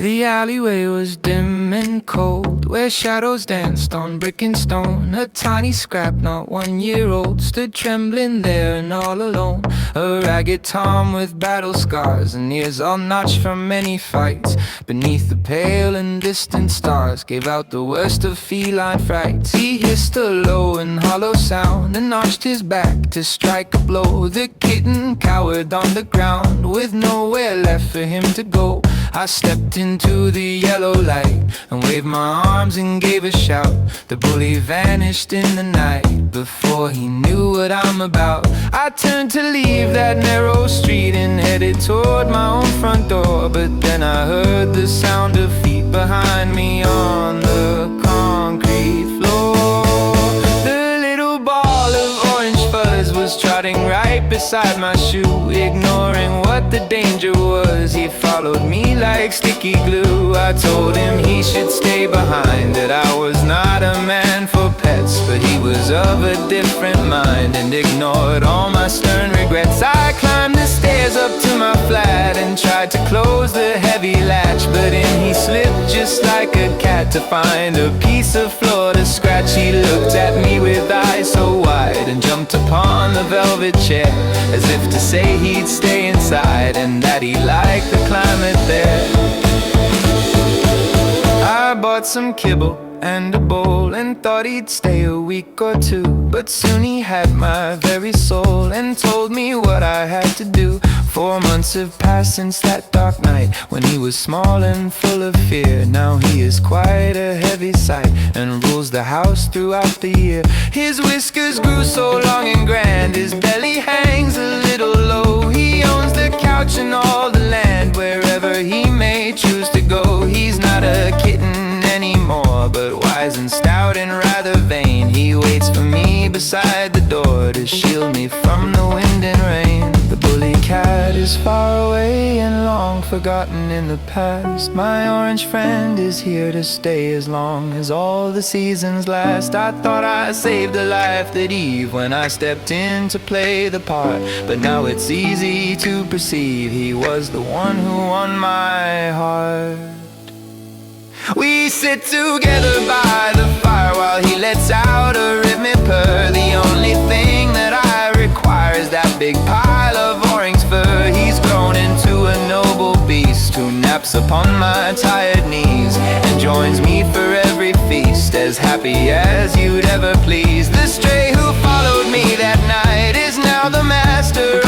The alleyway was dim and cold, where shadows danced on brick and stone. A tiny scrap, not 1 year old, stood trembling there and all alone. A ragged Tom with battle scars and ears all notched from many fights. Beneath the pale and distant stars, gave out the worst of feline frights. He hissed a low and hollow sound and arched his back to strike a blow. The kitten cowered on the ground with nowhere left for him to go. I stepped into the yellow light and waved my arms and gave a shout. The bully vanished in the night before he knew what I'm about. I turned to leave that narrow street and headed toward my own front door, but then I heard the sound of feet behind me on the concrete floor. The little ball of orange fuzz was trotting right beside my shoe. Ignoring what the danger was, he followed me like sticky glue. I told him he should stay behind, that I was not a man for pets, but he was of a different mind and ignored all my stern regrets. I climbed the stairs up to my flat and tried to close the heavy latch, but in he slipped just like a cat to find a piece of floor to scratch. He looked at me with eyes so wide and jumped upon the velvet chair, as if to say he'd stay inside and that he liked the climate there. I bought some kibble and a bowl and thought he'd stay a week or two, but soon he had my very soul and told me what I had to do. 4 months have passed since that dark night when he was small and full of fear. Now he is quite a heavy sight and rules the house throughout the year. His whiskers grew so long and grand, his belly hangs a little low. He owns the couch and all the land, wherever he may choose to go. He's not a kitten anymore, but wise and stout and rather vain. He waits for me beside the door to shield me from the wind and rain. The bully cat is far away and long forgotten in the past. My orange friend is here to stay as long as all the seasons last. I thought I saved the life that Eve when I stepped in to play the part, but now it's easy to perceive he was the one who won my heart. We sit together by the fire while he lets out a rhythmic purr. The only thing that I require is that big pile of orange fur. He's grown into a noble beast who naps upon my tired knees and joins me for every feast, as happy as you'd ever please. The stray who followed me that night is now the master